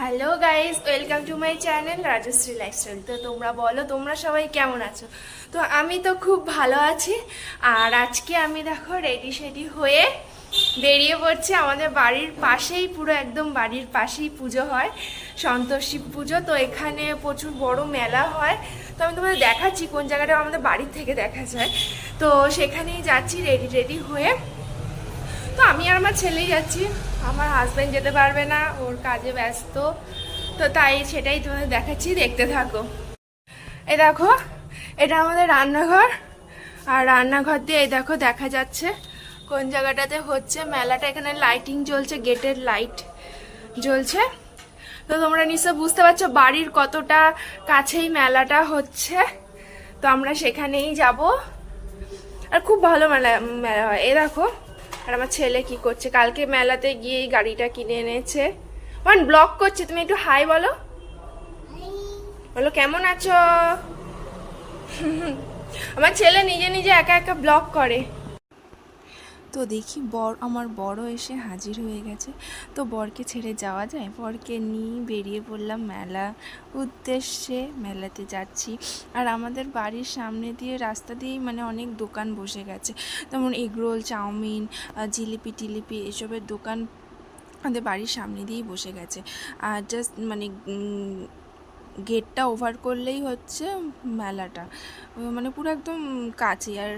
Hello guys, welcome to my channel Rajshree lifestyle. তো তোমরা বলো, তোমরা সবাই কেমন আছো? তো আমি তো খুব ভালো আছি। আর আজকে আমি দেখো রেডি সেডি হয়ে বেরিয়ে পড়ছি। আমাদের বাড়ির পাশেই, পুরো একদম বাড়ির পাশেই পুজো হয়, সন্তোষী পুজো। তো এখানে প্রচুর বড় মেলা হয়। তো আমি তোমাদের দেখাচ্ছি কোন জায়গাটা আমাদের বাড়ির থেকে দেখা যায়। তো সেখানেই যাচ্ছি রেডি রেডি হয়ে। তো আমি আর আমার ছেলেই যাচ্ছি, আমার হাজব্যান্ড যেতে পারবে না, ওর কাজে ব্যস্ত। তো তাই সেটাই তোমাদের দেখাচ্ছি, দেখতে থাকো। এই দেখো, এটা আমাদের রান্নাঘর। আর রান্নাঘর দিয়ে এই দেখো দেখা যাচ্ছে কোন জায়গাটাতে হচ্ছে মেলাটা। এখানে লাইটিং জ্বলছে, গেটের লাইট জ্বলছে। তো তোমরা নিশ্চয় বুঝতে পারছো বাড়ির কতটা কাছেই মেলাটা হচ্ছে। তো আমরা সেখানেই যাব। আর খুব ভালো মেলা মেলা হয়। এই দেখো, আর আমার ছেলে কি করছে, কালকে মেলাতে গিয়ে গাড়িটা কিনে এনেছে। ওয়ান ব্লগ করছে, তুমি একটু হাই বলো। বলো কেমন আছো। আমার ছেলে নিজে নিজে একা একা ব্লগ করে। তো দেখি আমার বড় এসে হাজির হয়ে গেছে। তো বরকে ছেড়ে যাওয়া যায়? বরকে নিয়ে বেরিয়ে পড়লাম মেলা উদ্দেশ্যে। মেলাতে যাচ্ছি। আর আমাদের বাড়ির সামনে দিয়ে, রাস্তা দিয়েই মানে অনেক দোকান বসে গেছে, যেমন এগরোল, চাউমিন, জিলিপি টিলিপি এসবের দোকান আমাদের বাড়ির সামনে দিয়েই বসে গেছে। আর জাস্ট মানে গেটটা ওভার করলেই হচ্ছে মেলাটা, মানে পুরো একদম কাছে। আর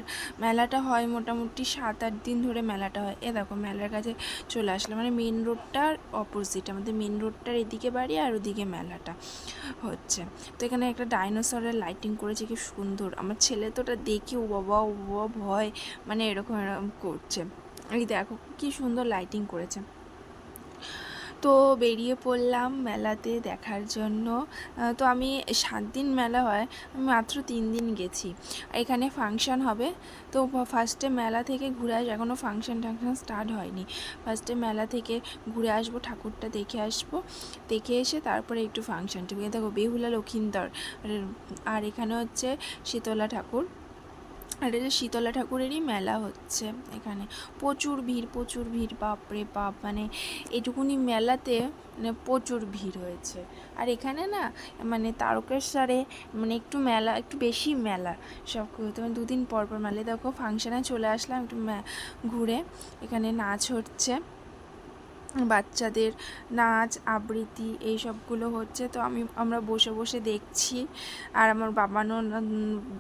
মেলাটা হয় মোটামুটি 7-8 দিন ধরে মেলাটা হয়। এ দেখো মেলার কাছে চলে আসলাম, মানে মেন রোডটার অপোজিট, আমাদের মেন রোডটার এদিকে বাড়ি আর ওদিকে মেলাটা হচ্ছে। তো এখানে একটা ডাইনোসরের লাইটিং করেছে, কি সুন্দর। আমার ছেলে তো ওটা দেখি ও বাবা ভয়, মানে এরকম এরকম করছে। এই দেখো কি সুন্দর লাইটিং করেছে। তো বেরিয়ে পড়লাম মেলাতে দেখার জন্য। তো আমি 7 দিন মেলা হয়, আমি মাত্র 3 দিন গেছি। এখানে ফাংশান হবে। তো ফার্স্টে মেলা থেকে ঘুরে আসবো, এখনও ফাংশান টাংশান স্টার্ট হয়নি। ফার্স্টে মেলা থেকে ঘুরে আসবো, ঠাকুরটা দেখে আসবো, দেখে এসে তারপরে একটু ফাংশানটা দেখো। বেহুলা লক্ষিন্দর, আর এখানে হচ্ছে শীতলা ঠাকুর। আর এটা শীতলা ঠাকুরেরই মেলা হচ্ছে এখানে। প্রচুর ভিড়, বাপরে বাপ, মানে এটুকুনি মেলাতে মানে প্রচুর ভিড় হয়েছে। আর এখানে না মানে তারকেশ্বরে মানে একটু মেলা, একটু বেশি মেলা সব করতে, মানে 2 দিন পর পর মেলা। দেখো ফাংশানে চলে আসলাম একটু ঘুরে। এখানে নাচ হচ্ছে, বাচ্চাদের নাচ আবৃত্তি এই সবগুলো হচ্ছে। তো আমরা বসে বসে দেখছি। আর আমার বাবানও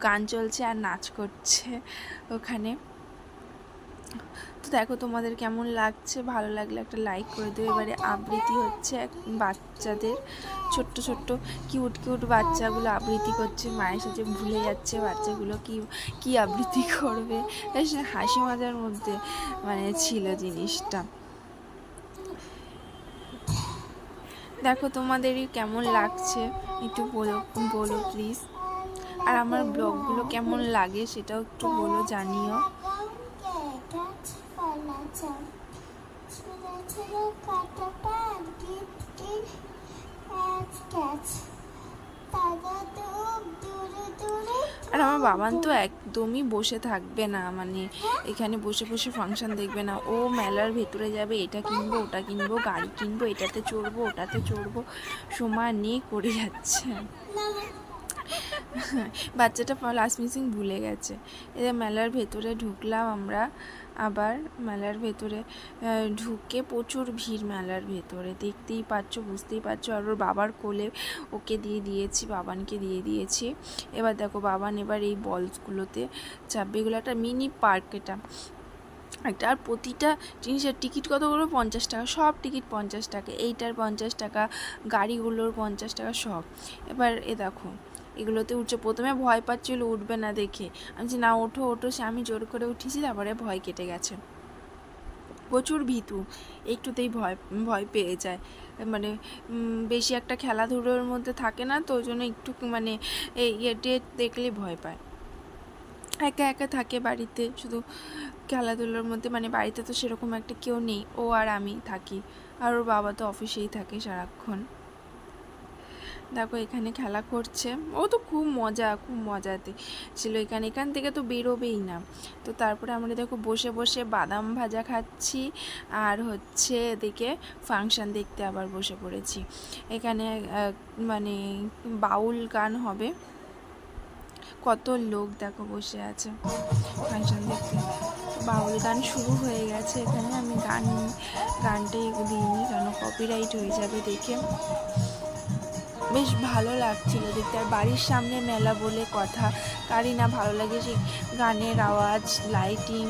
গান চলছে আর নাচ করছে ওখানে। তো দেখো তোমাদের কেমন লাগছে, ভালো লাগলে একটা লাইক করে দেবে। এবারে আবৃত্তি হচ্ছে বাচ্চাদের, ছোট্ট ছোট্ট কিউট কিউট বাচ্চাগুলো আবৃত্তি করছে। মায়ের সাথে ভুলে যাচ্ছে বাচ্চাগুলো কি আবৃত্তি করবে। হাসি মজার মধ্যে মানে ছিল জিনিসটা। দেখো তোমাদেরই কেমন লাগছে একটু বলো প্লিজ। আর আমার ব্লগগুলো কেমন লাগে সেটাও একটু বলো, জানিও। আর আমার বাবান তো একদমই বসে থাকবে না, মানে এখানে বসে বসে ফাংশন দেখবে না। ও মেলার ভেতরে যাবে, এটা কিনবো ওটা কিনবো, গাড়ি কিনবো, এটাতে চড়বো ওটাতে চড়বো, সমানে করে যাচ্ছে। বাচ্চাটা লাস্ট মিসিং ভুলে গেছে। এদের মেলার ভেতরে ঢুকলাম আমরা আবার। মেলার ভেতরে ঢুকে প্রচুর ভিড় মেলার ভেতরে, দেখতেই পাচ্ছ, বুঝতেই পারছো। আর ওর বাবার কোলে ওকে দিয়ে দিয়েছি, বাবানকে দিয়ে দিয়েছি। এবার দেখো বাবান এবার এই বলসগুলোতে চাপবে। এগুলো একটা মিনি পার্ক এটা একটা। আর প্রতিটা জিনিসের টিকিট কত করে? 50 টাকা, সব টিকিট 50 টাকা। এইটার 50 টাকা, গাড়িগুলোর 50 টাকা সব। এবার দেখো এগুলোতে উঠছে। প্রথমে ভয় পাচ্ছিল, উঠবে না দেখে। আমি যে না ওঠো ওঠো, সে আমি জোর করে উঠেছি, তারপরে ভয় কেটে গেছে। প্রচুর ভীতু, একটুতেই ভয় ভয় পেয়ে যায়। মানে বেশি একটা খেলাধুলোর মধ্যে থাকে না, তো ওই জন্য একটু মানে এই ডেট দেখলেই ভয় পায়। একা একা থাকে বাড়িতে, শুধু খেলাধুলোর মধ্যে, মানে বাড়িতে তো সেরকম একটা কেউ নেই, ও আর আমি থাকি। আর ওর বাবা তো অফিসেই থাকে সারাক্ষণ। দেখো এখানে খেলা করছে, ও তো খুব মজাতে ছিল। এখান থেকে তো বেরোবেই না। তো তারপরে আমরা দেখো বসে বসে বাদাম ভাজা খাচ্ছি, আর হচ্ছে এদিকে ফাংশন দেখতে আবার বসে পড়েছি। এখানে মানে বাউল গান হবে, কত লোক দেখো বসে আছে ফাংশন দেখতে। বাউল গান শুরু হয়ে গেছে এখানে। আমি গানটাই দিইনি, কারণ কপিরাইট হয়ে যাবে দেখে। বেশ ভালো লাগছিল দেখতে। আর বাড়ির সামনে মেলা বলে কথা, কারই না ভালো লাগে সেই গানের আওয়াজ, লাইটিং,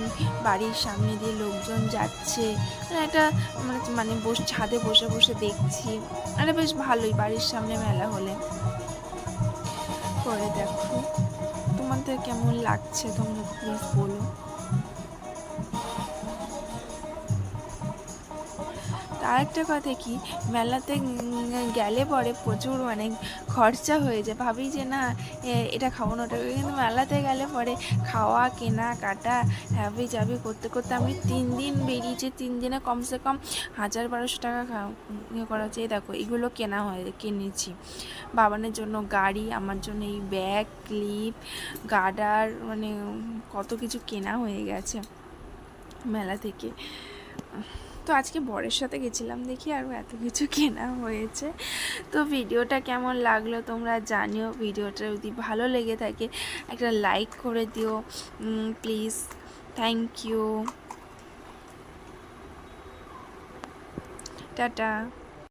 বাড়ির সামনে দিয়ে লোকজন যাচ্ছে, একটা মানে ছাদে বসে বসে দেখছি। আরে বেশ ভালোই বাড়ির সামনে মেলা হলে। করে দেখো তোমাদের কেমন লাগছে তোমরা প্লিজ বলো। আর একটা কথা কি, মেলাতে গেলে পরে প্রচুর মানে খরচা হয়ে যায়। ভাবি যে না এটা খাবো না ওটা, কিন্তু মেলাতে গেলে পরে খাওয়া কেনাকাটা হ্যাবি জাবি করতে করতে আমি 3 দিন বেরিয়েছি। 3 দিনে কমসে কম 1000-1200 টাকা করা হচ্ছে। দেখো এগুলো কিনেছি বাবানের জন্য গাড়ি, আমার জন্য এই ব্যাগ, ক্লিপ, গার্ডার, মানে কত কিছু কেনা হয়ে গেছে মেলা থেকে। তো আজকে বরের সাথে গেছিলাম দেখি আরও এত কিছু কেনা হয়েছে। তো ভিডিওটা কেমন লাগলো তোমরা জানিও। ভিডিওটা যদি ভালো লেগে থাকে একটা লাইক করে দিও প্লিজ। Thank you, tata.